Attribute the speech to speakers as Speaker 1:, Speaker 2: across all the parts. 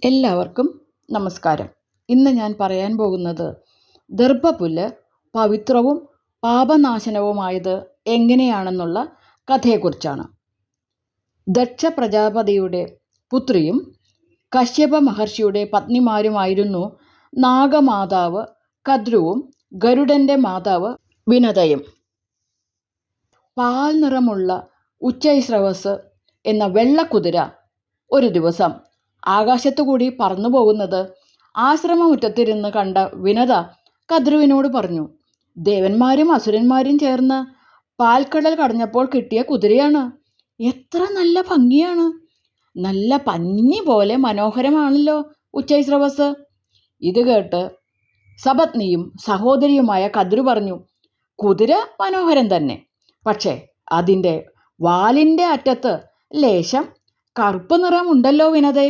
Speaker 1: എല്ലാവർക്കും നമസ്കാരം. ഇന്ന് ഞാൻ പറയാൻ പോകുന്നത് ദർഭപുല്ല് പവിത്രവും പാപനാശനവുമായത് എങ്ങനെയാണെന്നുള്ള കഥയെക്കുറിച്ചാണ്. ദക്ഷ പ്രജാപതിയുടെ പുത്രിയും കശ്യപ മഹർഷിയുടെ പത്നിമാരുമായിരുന്നു നാഗമാതാവ് കദ്രുവും ഗരുഡൻ്റെ മാതാവ് വിനതയും. പാൽ നിറമുള്ള ഉച്ചൈസ്രവസ് എന്ന വെള്ളക്കുതിര ഒരു ദിവസം ആകാശത്തുകൂടി പറന്നു പോകുന്നത് ആശ്രമമുറ്റത്തിരുന്ന് കണ്ട വിനത കദ്രുവിനോട് പറഞ്ഞു, ദേവന്മാരും അസുരന്മാരും ചേർന്ന് പാൽക്കടൽ കടഞ്ഞപ്പോൾ കിട്ടിയ കുതിരയാണ്. എത്ര നല്ല ഭംഗിയാണ്! നല്ല പഞ്ഞി പോലെ മനോഹരമാണല്ലോ ഉച്ചൈസ്രവസ്. ഇത് കേട്ട് സപത്നിയും സഹോദരിയുമായ കദ്രു പറഞ്ഞു, കുതിര മനോഹരം തന്നെ, പക്ഷേ അതിൻ്റെ വാലിൻ്റെ അറ്റത്ത് ലേശം കറുപ്പ് നിറമുണ്ടല്ലോ വിനതേ.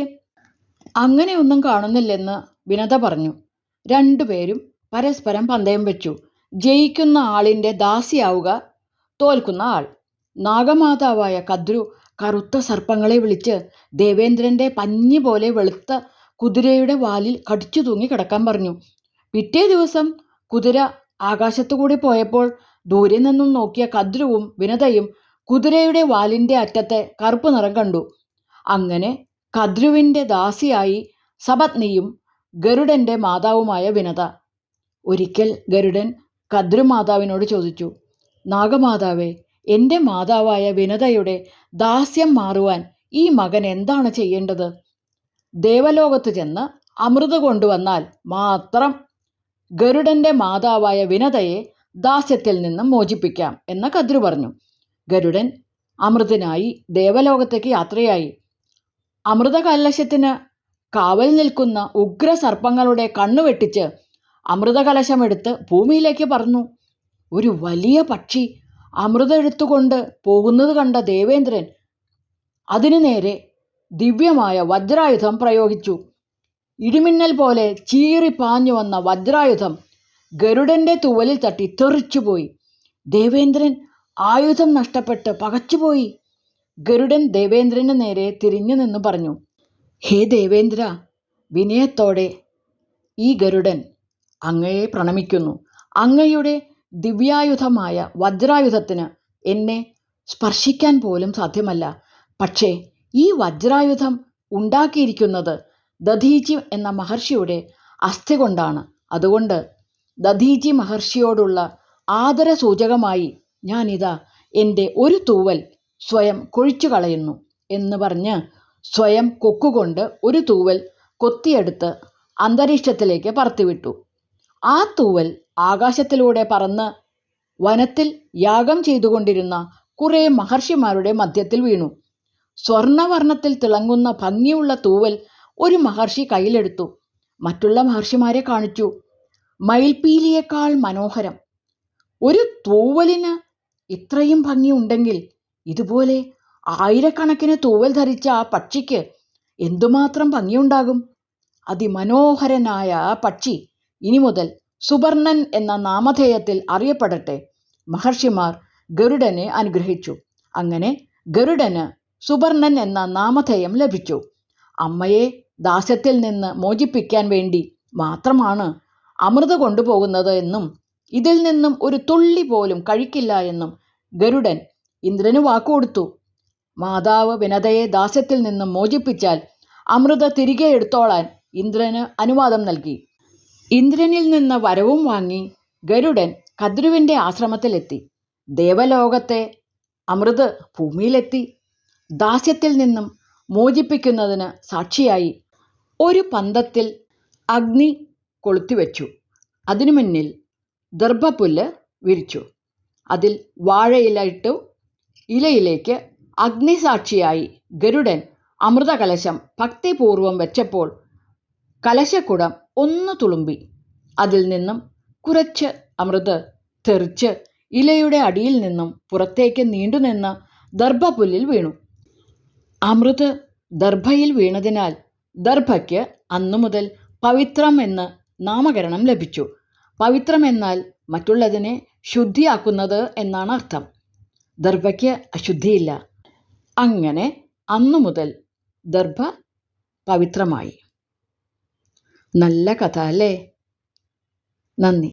Speaker 1: അങ്ങനെയൊന്നും കാണുന്നില്ലെന്ന് വിനത പറഞ്ഞു. രണ്ടുപേരും പരസ്പരം പന്തയം വെച്ചു. ജയിക്കുന്ന ആളിൻ്റെ ദാസിയാവുക തോൽക്കുന്ന ആൾ. നാഗമാതാവായ കദ്രു കറുത്ത സർപ്പങ്ങളെ വിളിച്ച് ദേവേന്ദ്രൻ്റെ പഞ്ഞി പോലെ വെളുത്ത കുതിരയുടെ വാലിൽ കടിച്ചു തൂങ്ങി കിടക്കാൻ പറഞ്ഞു. പിറ്റേ ദിവസം കുതിര ആകാശത്തുകൂടി പോയപ്പോൾ ദൂരെ നിന്നും നോക്കിയ കദ്രുവും വിനതയും കുതിരയുടെ വാലിൻ്റെ അറ്റത്തെ കറുപ്പ് നിറം കണ്ടു. അങ്ങനെ കദ്രുവിൻ്റെ ദാസിയായി സപത്നിയും ഗരുഡൻ്റെ മാതാവുമായ വിനത. ഒരിക്കൽ ഗരുഡൻ കദ്രുമാതാവിനോട് ചോദിച്ചു, നാഗമാതാവേ, എൻ്റെ മാതാവായ വിനതയുടെ ദാസ്യം മാറുവാൻ ഈ മകൻ എന്താണ് ചെയ്യേണ്ടത്? ദേവലോകത്ത് ചെന്ന് അമൃത് കൊണ്ടുവന്നാൽ മാത്രം ഗരുഡൻ്റെ മാതാവായ വിനതയെ ദാസ്യത്തിൽ നിന്നും മോചിപ്പിക്കാം എന്ന് കദ്രു പറഞ്ഞു. ഗരുഡൻ അമൃതിനായി ദേവലോകത്തേക്ക് യാത്രയായി. അമൃത കലശത്തിന് കാവൽ നിൽക്കുന്ന ഉഗ്ര സർപ്പങ്ങളുടെ കണ്ണു വെട്ടിച്ച് അമൃതകലശമെടുത്ത് ഭൂമിയിലേക്ക് പറന്നു. ഒരു വലിയ പക്ഷി അമൃതം എടുത്തുകൊണ്ട് പോകുന്നത് കണ്ട ദേവേന്ദ്രൻ അതിനു നേരെ ദിവ്യമായ വജ്രായുധം പ്രയോഗിച്ചു. ഇടിമിന്നൽ പോലെ ചീറിപ്പാഞ്ഞു വന്ന വജ്രായുധം ഗരുഡൻ്റെ തൂവലിൽ തട്ടി തെറിച്ചുപോയി. ദേവേന്ദ്രൻ ആയുധം നഷ്ടപ്പെട്ട് പകച്ചുപോയി. ഗരുഡൻ ദേവേന്ദ്രന് നേരെ തിരിഞ്ഞു നിന്ന് പറഞ്ഞു, ഹേ ദേവേന്ദ്ര, വിനയത്തോടെ ഈ ഗരുഡൻ അങ്ങയെ പ്രണമിക്കുന്നു. അങ്ങയുടെ ദിവ്യായുധമായ വജ്രായുധത്തിന് എന്നെ സ്പർശിക്കാൻ പോലും സാധ്യമല്ല. പക്ഷേ ഈ വജ്രായുധം ഉണ്ടാക്കിയിരിക്കുന്നത് ദധീചി എന്ന മഹർഷിയുടെ അസ്ഥി കൊണ്ടാണ്. അതുകൊണ്ട് ദധീചി മഹർഷിയോടുള്ള ആദരസൂചകമായി ഞാനിതാ എൻ്റെ ഒരു തൂവൽ സ്വയം കൊഴിച്ചു കളയുന്നു എന്ന് പറഞ്ഞ് സ്വയം കൊക്കുകൊണ്ട് ഒരു തൂവൽ കൊത്തിയെടുത്ത് അന്തരീക്ഷത്തിലേക്ക് പറത്തിവിട്ടു. ആ തൂവൽ ആകാശത്തിലൂടെ പറന്ന് വനത്തിൽ യാഗം ചെയ്തുകൊണ്ടിരുന്ന കുറേ മഹർഷിമാരുടെ മധ്യത്തിൽ വീണു. സ്വർണവർണ്ണത്തിൽ തിളങ്ങുന്ന ഭംഗിയുള്ള തൂവൽ ഒരു മഹർഷി കയ്യിലെടുത്തു. മറ്റുള്ള മഹർഷിമാരെ കാണിച്ചു. മയിൽപീലിയേക്കാൾ മനോഹരം. ഒരു തൂവലിന് ഇത്രയും ഭംഗിയുണ്ടെങ്കിൽ ഇതുപോലെ ആയിരക്കണക്കിന് തൂവൽ ധരിച്ച ആ പക്ഷിക്ക് എന്തുമാത്രം ഭംഗിയുണ്ടാകും. അതിമനോഹരനായ ആ പക്ഷി ഇനി മുതൽ സുവർണൻ എന്ന നാമധേയത്തിൽ അറിയപ്പെടട്ടെ. മഹർഷിമാർ ഗരുഡനെ അനുഗ്രഹിച്ചു. അങ്ങനെ ഗരുഡന് സുവർണൻ എന്ന നാമധേയം ലഭിച്ചു. അമ്മയെ ദാസ്യത്തിൽ നിന്ന് മോചിപ്പിക്കാൻ വേണ്ടി മാത്രമാണ് അമൃത് കൊണ്ടുപോകുന്നത് എന്നും ഇതിൽ നിന്നും ഒരു തുള്ളി പോലും കഴിക്കില്ല എന്നും ഗരുഡൻ ഇന്ദ്രന് വാക്കുകൊടുത്തു. മാതാവ് വിനതയെ ദാസ്യത്തിൽ നിന്നും മോചിപ്പിച്ചാൽ അമൃത തിരികെ എടുത്തോളാൻ ഇന്ദ്രന് അനുവാദം നൽകി. ഇന്ദ്രനിൽ നിന്ന് വരവും വാങ്ങി ഗരുഡൻ കദ്രുവിൻ്റെ ആശ്രമത്തിലെത്തി. ദേവലോകത്തെ അമൃത് ഭൂമിയിലെത്തി. ദാസ്യത്തിൽ നിന്നും മോചിപ്പിക്കുന്നതിന് സാക്ഷിയായി ഒരു പന്തത്തിൽ അഗ്നി കൊളുത്തിവെച്ചു. അതിനു മുന്നിൽ ദർഭപുല്ല് വിരിച്ചു. അതിൽ വാഴയില ഇട്ടു. ഇലയിലേക്ക് അഗ്നിസാക്ഷിയായി ഗരുഡൻ അമൃതകലശം ഭക്തിപൂർവം വെച്ചപ്പോൾ കലശക്കുടം ഒന്ന് തുളുമ്പി. അതിൽ നിന്നും കുറച്ച് അമൃത് തെറിച്ച് ഇലയുടെ അടിയിൽ നിന്നും പുറത്തേക്ക് നീണ്ടുനിന്ന് ദർഭപുല്ലിൽ വീണു. അമൃത് ദർഭയിൽ വീണതിനാൽ ദർഭയ്ക്ക് അന്നു മുതൽ പവിത്രം എന്ന് നാമകരണം ലഭിച്ചു. പവിത്രം എന്നാൽ മറ്റുള്ളതിനെ ശുദ്ധിയാക്കുന്നത് എന്നാണ് അർത്ഥം. ദർഭയ്ക്ക് അശുദ്ധിയില്ല. അങ്ങനെ അന്നു മുതൽ ദർഭ പവിത്രമായി. നല്ല കഥ അല്ലേ? നന്ദി.